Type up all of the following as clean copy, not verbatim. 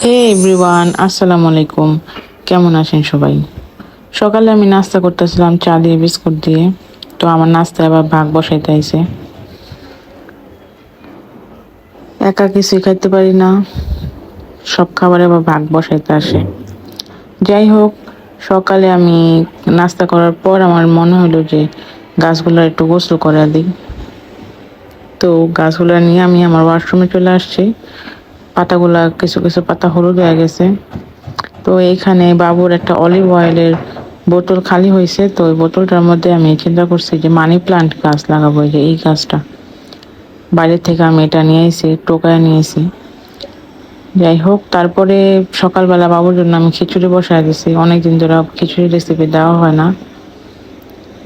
হে everyone, আসসালামু আলাইকুম। কেমন আছেন সবাই? সকালে আমি নাস্তা করতেছিলাম চা দিয়ে বিস্কুট দিয়ে। তো আমার নাস্তায় আবার ভাগ বসাইতে আইছে। একা কিছুই খাইতে পারি না, সব খাবারে আবার ভাগ বসাইতে আসে। যাই হোক, সকালে আমি নাস্তা করার পর আমার মনে হলো যে গাছগুলোর একটু গোসল করে দিই। তো গাছগুলো নিয়ে আমি আমার ওয়াশরুমে চলে আসছি। পাতাগুলা কিছু কিছু পাতা হলুদ হয়ে গেছে। তো এইখানে বাবুর একটা অলিভ অয়েলের বোতল খালি হয়েছে, তো ওই বোতলটার মধ্যে আমি চিন্তা করছি যে মানি প্লান্ট গাছ লাগাবো, যে এই গাছটা বাইরে থেকে আমি এটা নিয়ে এসেছি, টোকায় নিয়েছি। যাই হোক, তারপরে সকালবেলা বাবুর জন্য আমি খিচুড়ি বসায় দিছি। অনেকদিন ধরে খিচুড়ি রেসিপি দেওয়া হয় না,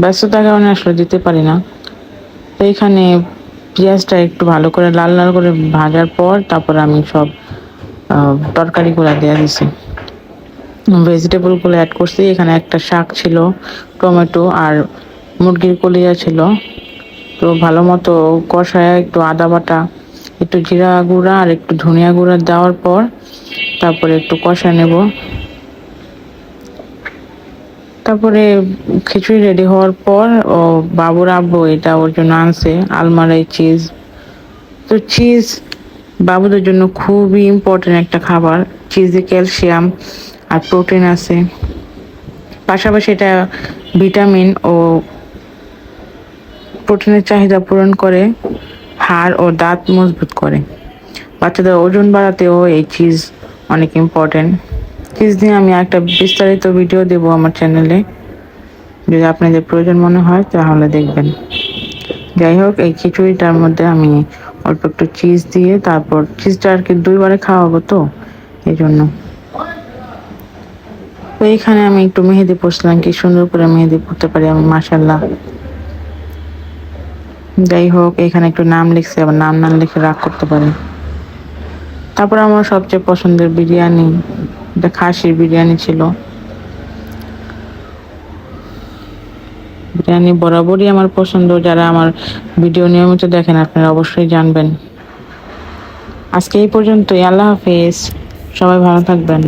ব্যস্ততার কারণে আসলে দিতে পারি না। তো এখানে পেঁয়াজটা একটু ভালো করে লাল লাল করে ভাজার পর তারপর আমি সব তরকারিগুলো দিয়ে দিছি, ভেজিটেবলগুলো অ্যাড করছি। এখানে একটা শাক ছিল, টমেটো আর মুরগির কলিজা ছিল। তো ভালো মতো কষায় একটু আদা বাটা, একটু জিরা গুঁড়া আর একটু ধনিয়া গুঁড়া দেওয়ার পর তারপরে একটু কষা নেব। তারপরে খিচুড়ি রেডি হওয়ার পর ও বাবুর আব্বু এটা ওর জন্য আনছে আলমারাই চিজ। তো চিজ বাবুদের জন্য খুবই ইম্পর্টেন্ট একটা খাবার। চিজে ক্যালসিয়াম আর প্রোটিন আছে, পাশাপাশি এটা ভিটামিন ও প্রোটিনের চাহিদা পূরণ করে, হাড় ও দাঁত মজবুত করে। বাচ্চাদের ওজন বাড়াতেও এই চিজ অনেক ইম্পর্টেন্ট। চিজ নিয়ে আমি একটা বিস্তারিত ভিডিও দেব আমার চ্যানেলে, যদি আপনাদের প্রয়োজন মনে হয় তাহলে দেখবেন। যাই হোক, এই খিচুড়িটার মধ্যে আমি অল্প একটু চিজ দিয়ে, তারপর চিজটা আর কি দুইবারে খাওয়াবো, তো এই জন্য। তো এইখানে আমি একটু মেহেদি পড়ছিলাম, কি সুন্দর করে মেহেদি পড়তে পারি আমি, মাশাল্লাহ। যাই হোক, এখানে একটু নাম লিখছে, আবার নাম না লিখে রাগ করতে পারে। তারপর আমার সবচেয়ে পছন্দের বিরিয়ানি, এটা খাসির বিরিয়ানি ছিল। বিরিয়ানি বরাবরই আমার পছন্দ, যারা আমার ভিডিও নিয়মিত দেখেন আপনারা অবশ্যই জানবেন। আজকে এই পর্যন্তই, আল্লাহ হাফেজ, সবাই ভালো থাকবেন।